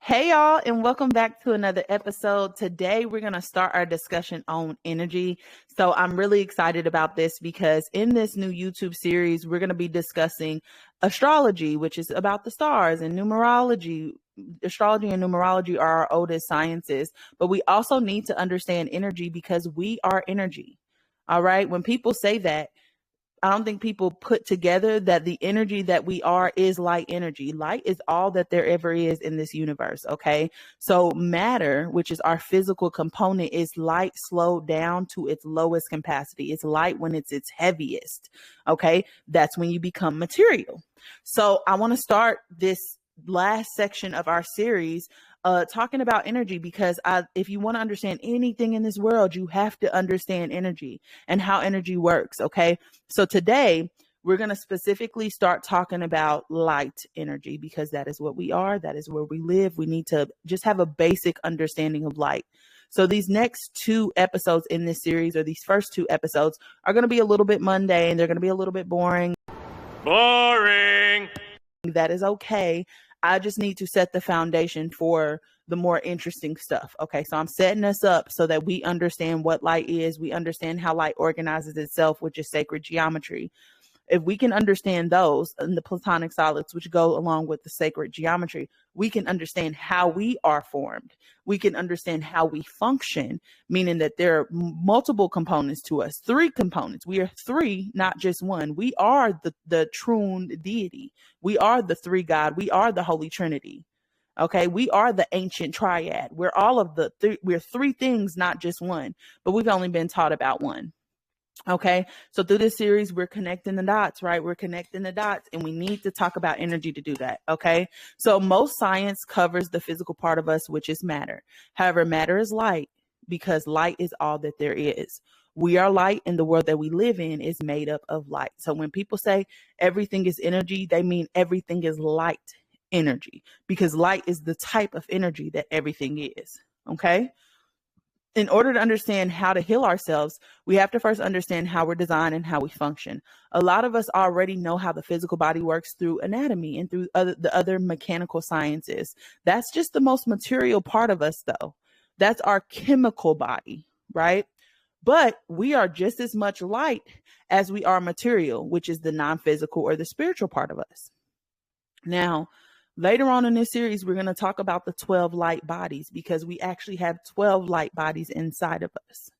Hey y'all, and welcome back to another episode. Today we're going to start our discussion on energy. So I'm really excited about this because in this new YouTube series, we're going to be discussing astrology, which is about the stars, and numerology. Astrology and numerology are our oldest sciences, but we also need to understand energy because we are energy. All right. When people say that, I don't think people put together that the energy that we are is light energy. Light is all that there ever is in this universe. Okay. So matter, which is our physical component, is light slowed down to its lowest capacity. It's light when it's its heaviest. Okay. That's when you become material. So I want to start this last section of our series talking about energy because if you want to understand anything in this world, you have to understand energy and how energy works. Okay. So today we're going to specifically start talking about light energy because that is what we are. That is where we live. We need to just have a basic understanding of light. So these next two episodes in this series, or these first two episodes, are going to be a little bit mundane. They're going to be a little bit boring. Boring. That is okay. I just need to set the foundation for the more interesting stuff. Okay, so I'm setting us up so that we understand what light is. We understand how light organizes itself, which is sacred geometry. If we can understand those and the platonic solids, which go along with the sacred geometry, we can understand how we are formed. We can understand how we function, meaning that there are multiple components to us, three components. We are three, not just one. We are the true deity. We are the three God. We are the Holy Trinity. Okay, we are the ancient triad. We're all of we're three things, not just one, but we've only been taught about one. Okay, so through this series, we're connecting the dots, right? We're connecting the dots, and we need to talk about energy to do that. Okay, so most science covers the physical part of us, which is matter. However, matter is light because light is all that there is. We are light, and the world that we live in is made up of light. So when people say everything is energy, they mean everything is light energy because light is the type of energy that everything is. Okay. In order to understand how to heal ourselves, we have to first understand how we're designed and how we function. A lot of us already know how the physical body works through anatomy and through the other mechanical sciences. That's just the most material part of us, though. That's our chemical body, right? But we are just as much light as we are material, which is the non-physical or the spiritual part of us. Now, later on in this series, we're going to talk about the 12 light bodies because we actually have 12 light bodies inside of us.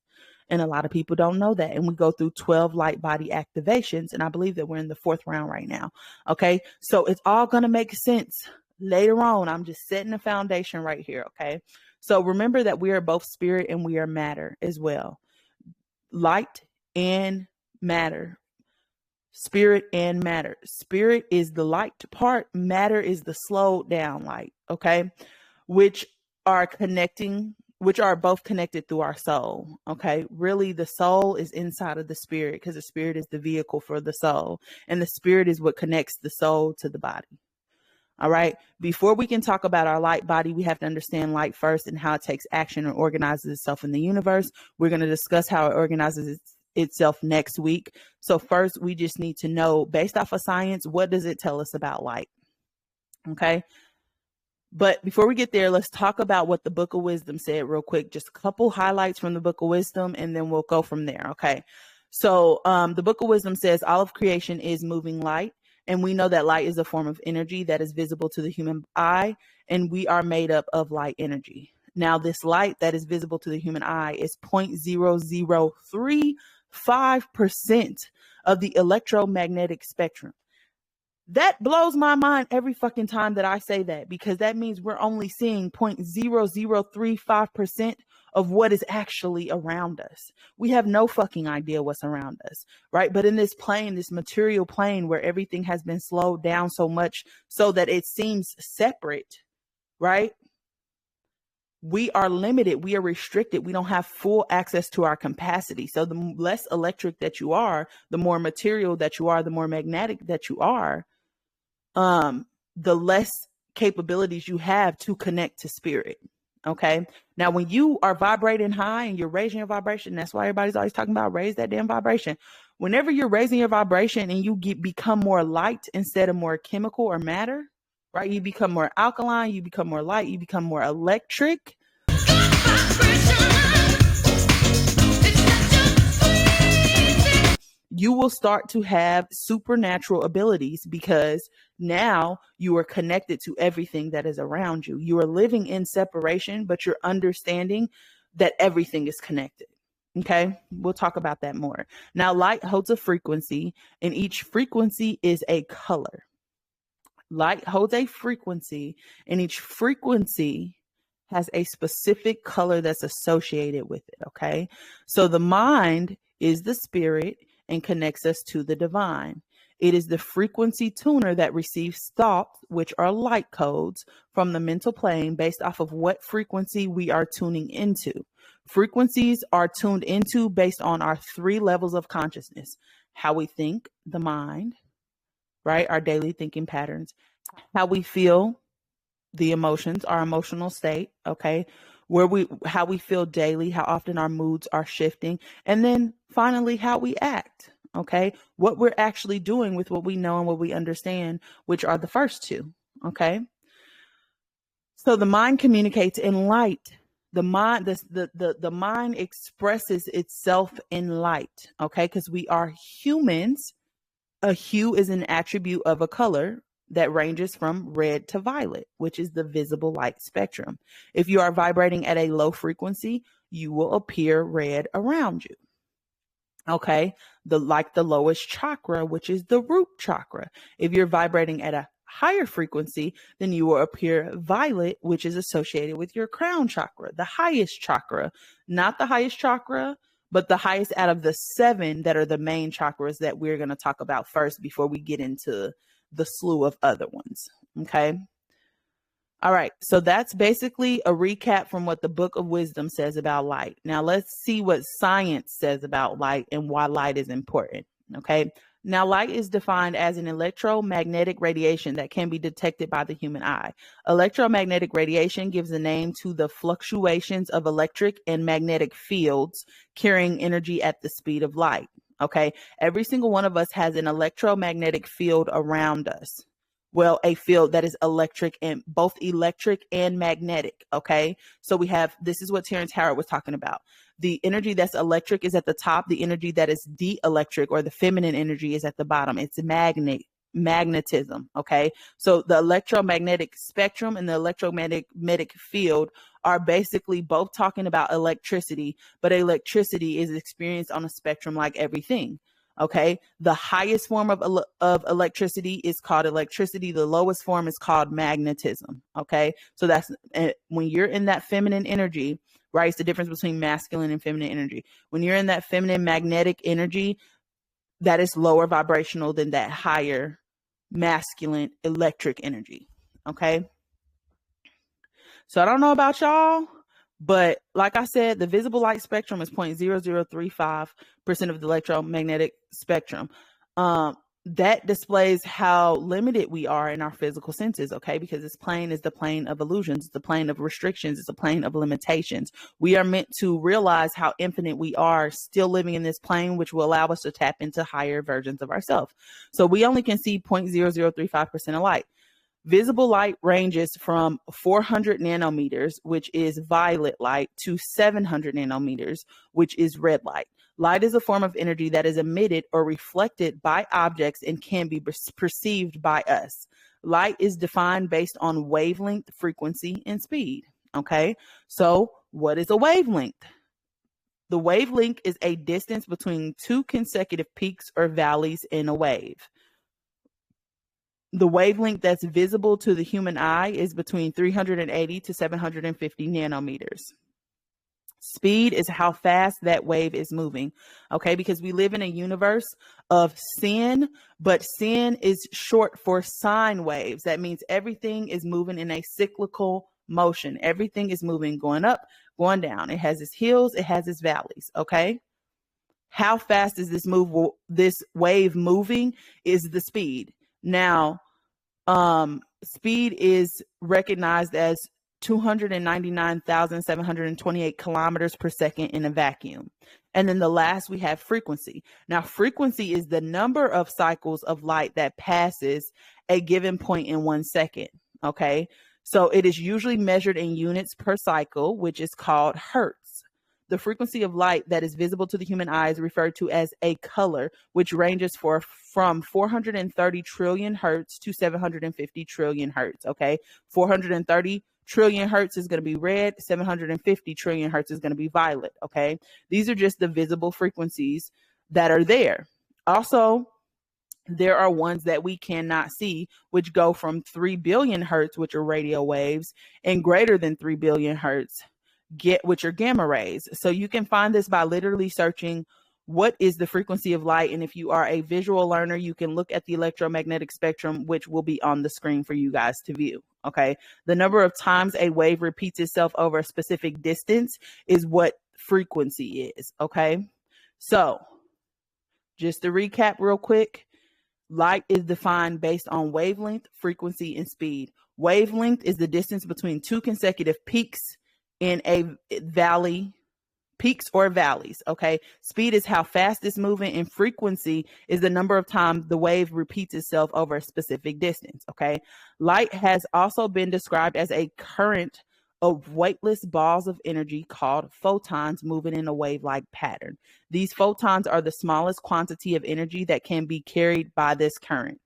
And a lot of people don't know that. And we go through 12 light body activations. And I believe that we're in the 4th round right now. Okay. So it's all going to make sense later on. I'm just setting the foundation right here. Okay. So remember that we are both spirit and we are matter as well. Light and matter. Spirit and matter. Spirit is the light part. Matter is the slowed down light. Okay. Which are both connected through our soul. Okay. Really, the soul is inside of the spirit because the spirit is the vehicle for the soul. And the spirit is what connects the soul to the body. All right. Before we can talk about our light body, we have to understand light first and how it takes action and organizes itself in the universe. We're going to discuss how it organizes itself next week. So first, we just need to know, based off of science, what does it tell us about light? Okay. But before we get there, let's talk about what the Book of Wisdom said real quick. Just a couple highlights from the Book of Wisdom, and then we'll go from there. Okay. So the Book of Wisdom says all of creation is moving light. And we know that light is a form of energy that is visible to the human eye, and we are made up of light energy. Now, this light that is visible to the human eye is 0.0035% of the electromagnetic spectrum. That blows my mind every fucking time that I say that, because that means we're only seeing 0.0035% of what is actually around us. We have no fucking idea what's around us, right? But in this plane, this material plane where everything has been slowed down so much so that it seems separate, right? We are limited. We are restricted. We don't have full access to our capacity. So the less electric that you are, the more material that you are, the more magnetic that you are, the less capabilities you have to connect to spirit. Okay. Now, when you are vibrating high and you're raising your vibration, that's why everybody's always talking about raise that damn vibration. Whenever you're raising your vibration and you become more light instead of more chemical or matter, right? You become more alkaline, you become more light, you become more electric. You will start to have supernatural abilities because now you are connected to everything that is around you. You are living in separation, but you're understanding that everything is connected. Okay, we'll talk about that more. Now, light holds a frequency, and each frequency is a color. Light holds a frequency, and each frequency has a specific color that's associated with it. Okay, so the mind is the spirit and connects us to the divine. It is the frequency tuner that receives thoughts, which are light codes, from the mental plane based off of what frequency we are tuning into. Frequencies are tuned into based on our 3 levels of consciousness: how we think, the mind, right? Our daily thinking patterns, how we feel, the emotions, our emotional state, okay? How we feel daily, how often our moods are shifting, and then finally how we act, okay? What we're actually doing with what we know and what we understand, which are the first 2, okay? So the mind communicates in light. The mind expresses itself in light, okay? Because we are humans. A hue is an attribute of a color that ranges from red to violet, which is the visible light spectrum. If you are vibrating at a low frequency, you will appear red around you. Okay, the lowest chakra, which is the root chakra. If you're vibrating at a higher frequency, then you will appear violet, which is associated with your crown chakra, the highest chakra, not the highest chakra, but the highest out of the 7 that are the main chakras that we're going to talk about first before we get into the slew of other ones. Okay. All right. So that's basically a recap from what the Book of Wisdom says about light. Now let's see what science says about light and why light is important. Okay. Now, light is defined as an electromagnetic radiation that can be detected by the human eye. Electromagnetic radiation gives a name to the fluctuations of electric and magnetic fields carrying energy at the speed of light. Okay. Every single one of us has an electromagnetic field around us. Well, a field that is electric and both electric and magnetic. Okay. So this is what Terrence Howard was talking about. The energy that's electric is at the top. The energy that is de-electric, or the feminine energy, is at the bottom. It's magnetism. Okay. So the electromagnetic spectrum and the electromagnetic field are basically both talking about electricity, but electricity is experienced on a spectrum like everything. Okay. The highest form of electricity is called electricity. The lowest form is called magnetism. Okay. So that's when you're in that feminine energy, right? It's the difference between masculine and feminine energy. When you're in that feminine magnetic energy, that is lower vibrational than that higher masculine electric energy. Okay. So I don't know about y'all, but like I said, the visible light spectrum is 0.0035% of the electromagnetic spectrum. That displays how limited we are in our physical senses, okay? Because this plane is the plane of illusions, it's the plane of restrictions, it's a plane of limitations. We are meant to realize how infinite we are still living in this plane, which will allow us to tap into higher versions of ourselves. So we only can see 0.0035% of light. Visible light ranges from 400 nanometers, which is violet light, to 700 nanometers, which is red light. Light is a form of energy that is emitted or reflected by objects and can be perceived by us. Light is defined based on wavelength, frequency, and speed. Okay, so what is a wavelength? The wavelength is a distance between 2 consecutive peaks or valleys in a wave. The wavelength that's visible to the human eye is between 380 to 750 nanometers. Speed is how fast that wave is moving, okay? Because we live in a universe of sin, but sin is short for sine waves. That means everything is moving in a cyclical motion. Everything is moving, going up, going down. It has its hills, it has its valleys, okay? How fast is this wave moving is the speed. Now, speed is recognized as 299,728 kilometers per second in a vacuum. And then the last, we have frequency. Now, frequency is the number of cycles of light that passes a given point in 1 second. Okay. So it is usually measured in units per cycle, which is called hertz. The frequency of light that is visible to the human eye is referred to as a color, which ranges from 430 trillion hertz to 750 trillion hertz. Okay. 430 trillion hertz is going to be red, 750 trillion hertz is going to be violet. Okay. These are just the visible frequencies that are there. Also, there are ones that we cannot see, which go from 3 billion hertz, which are radio waves, and greater than 3 billion hertz, which are gamma rays. So you can find this by literally searching what is the frequency of light. And if you are a visual learner, you can look at the electromagnetic spectrum, which will be on the screen for you guys to view. Okay. The number of times a wave repeats itself over a specific distance is what frequency is. Okay. So just to recap real quick, light is defined based on wavelength, frequency, and speed. Wavelength is the distance between two consecutive peaks in a valley, peaks or valleys. Okay. Speed is how fast it's moving, and frequency is the number of times the wave repeats itself over a specific distance. Okay. Light has also been described as a current of weightless balls of energy called photons moving in a wave-like pattern. These photons are the smallest quantity of energy that can be carried by this current.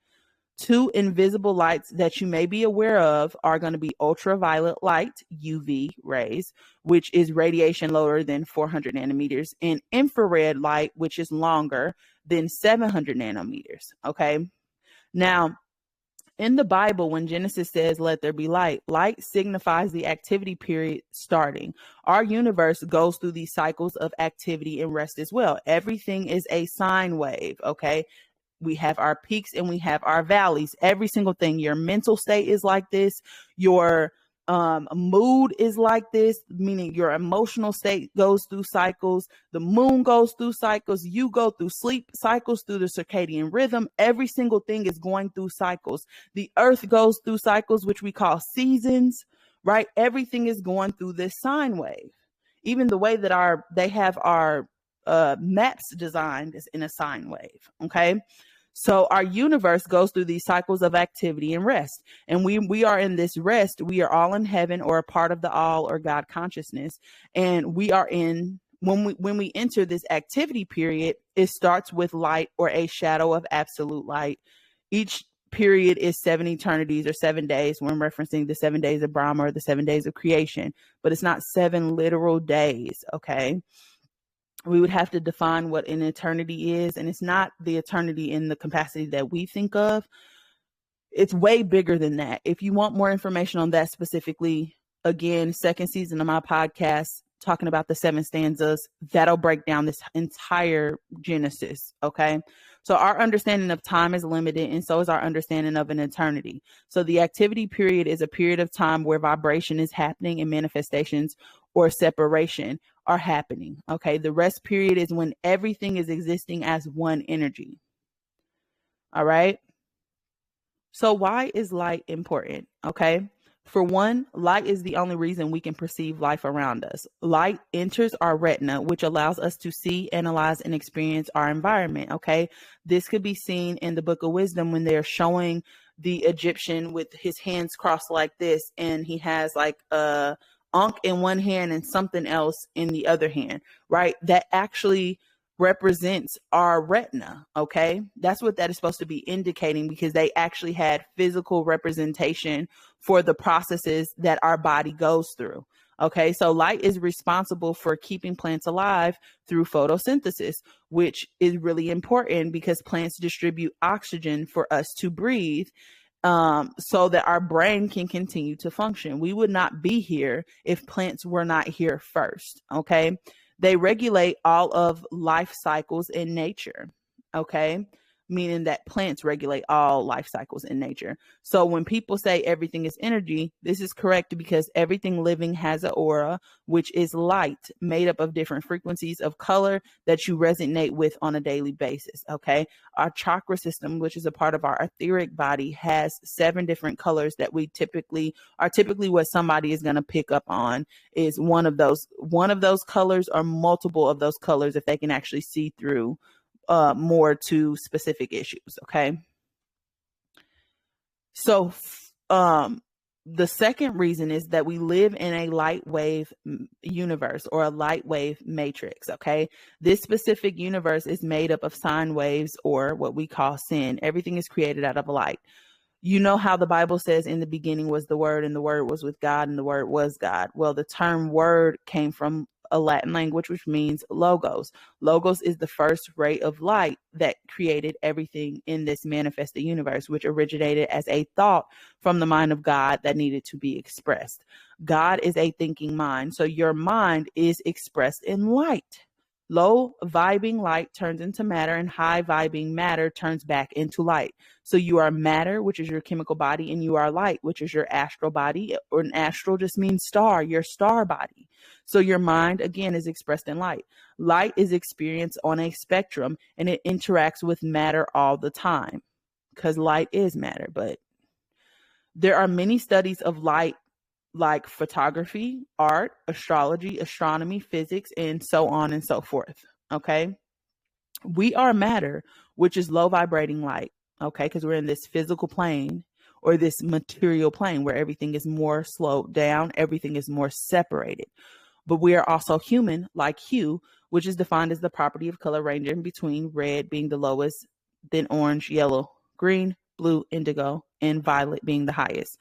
Two invisible lights that you may be aware of are going to be ultraviolet light, UV rays, which is radiation lower than 400 nanometers, and infrared light, which is longer than 700 nanometers. Okay. Now, in the Bible, when Genesis says, let there be light, light signifies the activity period starting. Our universe goes through these cycles of activity and rest as well. Everything is a sine wave, okay? We have our peaks and we have our valleys. Every single thing. Your mental state is like this. Your mood is like this, meaning your emotional state goes through cycles. The moon goes through cycles. You go through sleep cycles, through the circadian rhythm. Every single thing is going through cycles. The earth goes through cycles, which we call seasons, right? Everything is going through this sine wave. Even the way that they have our maps designed is in a sine wave. Okay. So our universe goes through these cycles of activity and rest. And we are in this rest. We are all in heaven or a part of the all or God consciousness. And we are when we enter this activity period, it starts with light or a shadow of absolute light. Each period is 7 eternities or 7 days when referencing the 7 days of Brahma or the 7 days of creation, but it's not 7 literal days. Okay. We would have to define what an eternity is. And it's not the eternity in the capacity that we think of. It's way bigger than that. If you want more information on that specifically, again, second season of my podcast, talking about the 7 stanzas, that'll break down this entire Genesis. Okay. So our understanding of time is limited, and so is our understanding of an eternity. So the activity period is a period of time where vibration is happening and manifestations or separation are happening. Okay. The rest period is when everything is existing as one energy. All right. So why is light important? Okay. For one, light is the only reason we can perceive life around us. Light enters our retina, which allows us to see, analyze, and experience our environment. Okay. This could be seen in the Book of Wisdom when they're showing the Egyptian with his hands crossed like this, and he has like a ankh in one hand and something else in the other hand, right? That actually represents our retina. Okay. That's what that is supposed to be indicating, because they actually had physical representation for the processes that our body goes through. Okay. So light is responsible for keeping plants alive through photosynthesis, which is really important because plants distribute oxygen for us to breathe, so that our brain can continue to function. We would not be here if plants were not here first. Okay. They regulate all of life cycles in nature. Okay. Meaning that plants regulate all life cycles in nature. So when people say everything is energy, this is correct, because everything living has an aura, which is light made up of different frequencies of color that you resonate with on a daily basis. Okay. Our chakra system, which is a part of our etheric body, has 7 different colors that we typically what somebody is going to pick up on is one of those colors or multiple of those colors, if they can actually see through more to specific issues. Okay. So the second reason is that we live in a light wave universe, or a light wave matrix. Okay. This specific universe is made up of sine waves, or what we call sin. Everything is created out of light. You know how the Bible says in the beginning was the Word, and the Word was with God, and the Word was God. Well, the term word came from a Latin language, which means logos. Logos is the first ray of light that created everything in this manifested universe, which originated as a thought from the mind of God that needed to be expressed. God is a thinking mind. So your mind is expressed in light. Low vibing light turns into matter, and high vibing matter turns back into light. So you are matter, which is your chemical body, and you are light, which is your astral body. Or an astral just means star, your star body. So your mind, again, is expressed in light. Light is experienced on a spectrum, and it interacts with matter all the time, because light is matter. But there are many studies of light, like photography, art, astrology, astronomy, physics, and so on and so forth. Okay. We are matter, which is low vibrating light. Okay. Because we're in this physical plane, or this material plane, where everything is more slowed down, everything is more separated. But we are also human, like hue, which is defined as the property of color ranging between red being the lowest, then orange, yellow, green, blue, indigo, and violet being the highest.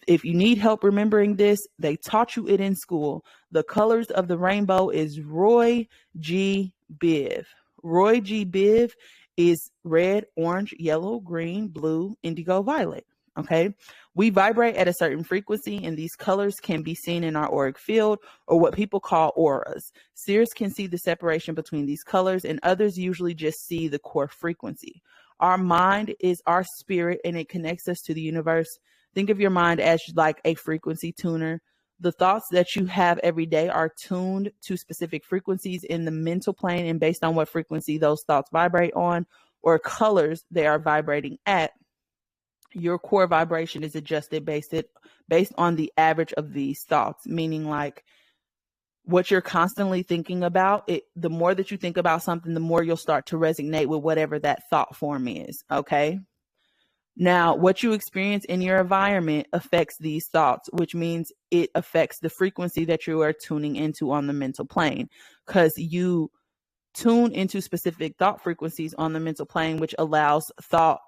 If you need help remembering this, they taught you it in school. The colors of the rainbow is Roy G. Biv. Roy G. Biv is red, orange, yellow, green, blue, indigo, violet. Okay. We vibrate at a certain frequency, and these colors can be seen in our auric field, or what people call auras. Seers can see the separation between these colors, and others usually just see the core frequency. Our mind is our spirit, and it connects us to the universe. Think of your mind as like a frequency tuner. The thoughts that you have every day are tuned to specific frequencies in the mental plane, and based on what frequency those thoughts vibrate on, or colors they are vibrating at, your core vibration is adjusted based on the average of these thoughts, meaning like what you're constantly thinking about. The more that you think about something, the more you'll start to resonate with whatever that thought form is. Okay. Now, what you experience in your environment affects these thoughts, which means it affects the frequency that you are tuning into on the mental plane, because you tune into specific thought frequencies on the mental plane, which allows thought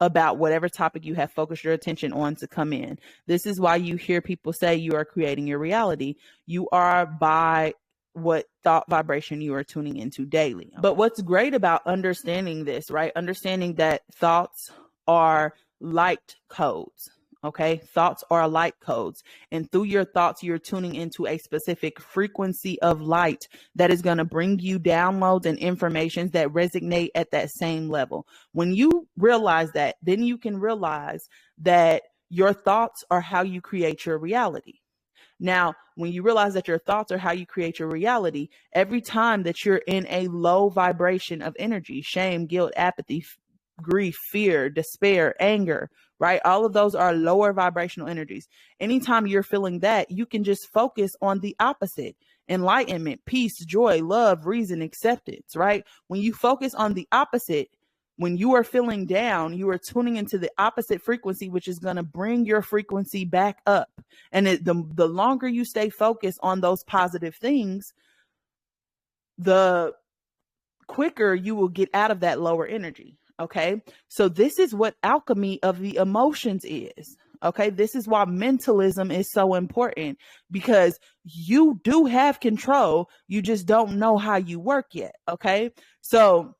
about whatever topic you have focused your attention on to come in. This is why you hear people say you are creating your reality. You are by what thought vibration you are tuning into daily. But what's great about understanding this, right? Understanding that thoughts are light codes. Okay. Thoughts are light codes. And through your thoughts, you're tuning into a specific frequency of light that is going to bring you downloads and information that resonate at that same level. When you realize that, then you can realize that your thoughts are how you create your reality. Now, when you realize that your thoughts are how you create your reality, every time that you're in a low vibration of energy, shame, guilt, apathy, grief, fear, despair, anger, right? All of those are lower vibrational energies. Anytime you're feeling that, you can just focus on the opposite: enlightenment, peace, joy, love, reason, acceptance, right? When you focus on the opposite, when you are feeling down, you are tuning into the opposite frequency, which is going to bring your frequency back up. And the longer you stay focused on those positive things, the quicker you will get out of that lower energy. Okay. So this is what alchemy of the emotions is. Okay. This is why mentalism is so important, because you do have control. You just don't know how you work yet. Okay. So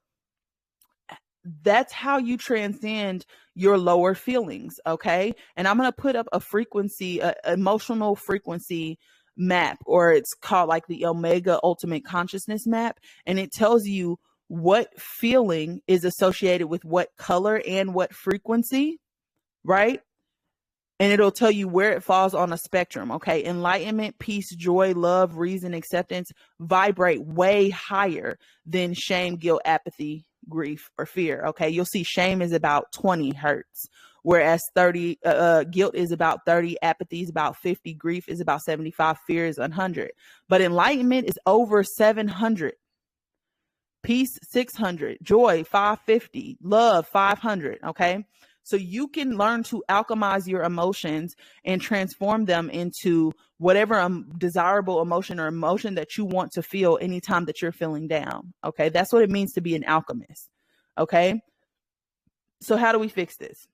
that's how you transcend your lower feelings. Okay. And I'm going to put up a frequency, emotional frequency map, or it's called like the Omega Ultimate Consciousness map. And it tells you what feeling is associated with what color and what frequency, right? And it'll tell you where it falls on a spectrum. Okay. Enlightenment, peace, joy, love, reason, acceptance vibrate way higher than shame, guilt, apathy, grief, or fear. Okay. You'll see shame is about 20 hertz, whereas guilt is about 30, apathy is about 50, grief is about 75, fear is 100. But enlightenment is over 700. Peace 600, joy 550, love 500. Okay. So you can learn to alchemize your emotions and transform them into whatever desirable emotion or emotion that you want to feel anytime that you're feeling down. Okay. That's what it means to be an alchemist. Okay. So how do we fix this?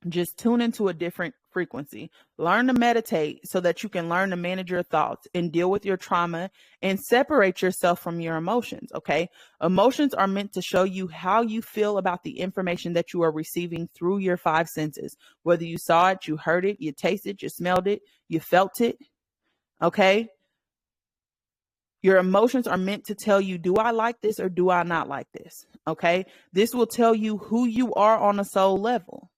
Just tune into a different frequency. Learn to meditate so that you can learn to manage your thoughts and deal with your trauma and separate yourself from your emotions. Okay. Emotions are meant to show you how you feel about the information that you are receiving through your five senses. Whether you saw it, you heard it, you tasted it, you smelled it, you felt it. Okay. Your emotions are meant to tell you, do I like this or do I not like this? Okay. This will tell you who you are on a soul level.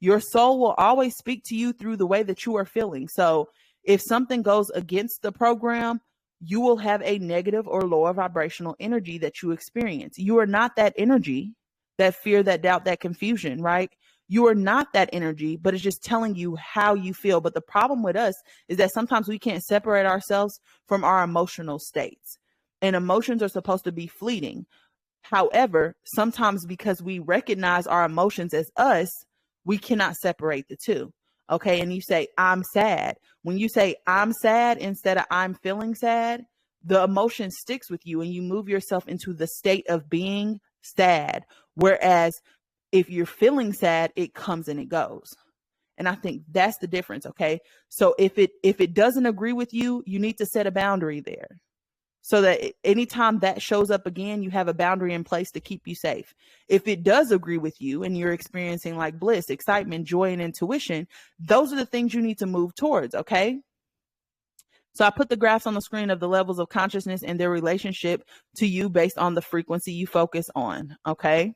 Your soul will always speak to you through the way that you are feeling. So if something goes against the program, you will have a negative or lower vibrational energy that you experience. You are not that energy, that fear, that doubt, that confusion, right? You are not that energy, but it's just telling you how you feel. But the problem with us is that sometimes we can't separate ourselves from our emotional states. And emotions are supposed to be fleeting. However, sometimes because we recognize our emotions as us, we cannot separate the two. Okay. And you say, I'm sad. When you say I'm sad instead of I'm feeling sad, the emotion sticks with you and you move yourself into the state of being sad. Whereas if you're feeling sad, it comes and it goes. And I think that's the difference. Okay. So if it doesn't agree with you, you need to set a boundary there, so that anytime that shows up again, you have a boundary in place to keep you safe. If it does agree with you and you're experiencing like bliss, excitement, joy, and intuition, those are the things you need to move towards. Okay. So I put the graphs on the screen of the levels of consciousness and their relationship to you based on the frequency you focus on. Okay.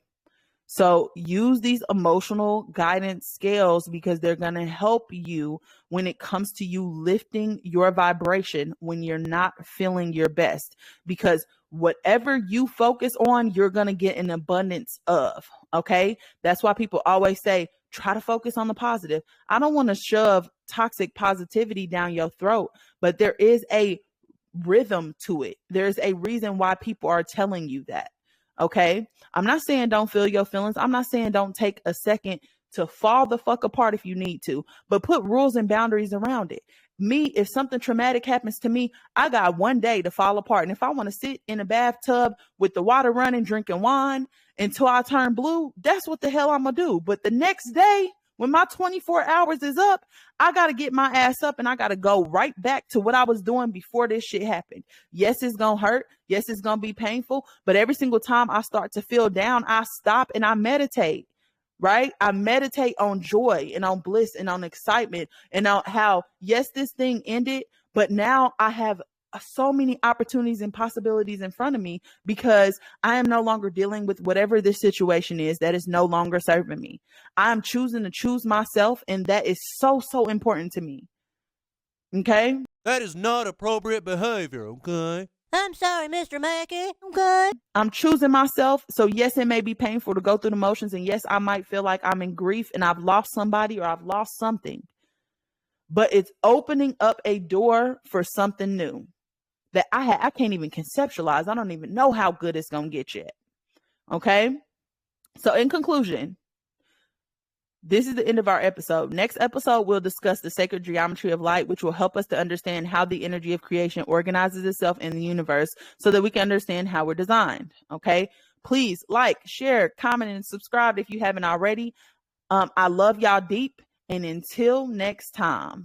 So use these emotional guidance scales because they're going to help you when it comes to you lifting your vibration when you're not feeling your best, because whatever you focus on, you're going to get an abundance of. Okay. That's why people always say, try to focus on the positive. I don't want to shove toxic positivity down your throat, but there is a rhythm to it. There's a reason why people are telling you that. Okay. I'm not saying don't feel your feelings. I'm not saying don't take a second to fall the fuck apart if you need to, but put rules and boundaries around it. Me, if something traumatic happens to me, I got one day to fall apart. And if I want to sit in a bathtub with the water running, drinking wine until I turn blue, that's what the hell I'm going to do. But the next day, when my 24 hours is up, I got to get my ass up and I got to go right back to what I was doing before this shit happened. Yes, it's going to hurt. Yes, it's going to be painful. But every single time I start to feel down, I stop and I meditate, right? I meditate on joy and on bliss and on excitement and on how, yes, this thing ended, but now I have so many opportunities and possibilities in front of me because I am no longer dealing with whatever this situation is that is no longer serving me. I'm choosing to choose myself, and that is so, so important to me. Okay? That is not appropriate behavior, okay? I'm sorry, Mr. Mackey. Okay. I'm choosing myself. So yes, it may be painful to go through the motions, and yes, I might feel like I'm in grief and I've lost somebody or I've lost something. But it's opening up a door for something new that I can't even conceptualize. I don't even know how good it's going to get yet. Okay. So in conclusion, this is the end of our episode. Next episode, we'll discuss the sacred geometry of light, which will help us to understand how the energy of creation organizes itself in the universe so that we can understand how we're designed. Okay. Please like, share, comment, and subscribe if you haven't already. I love y'all deep. And until next time.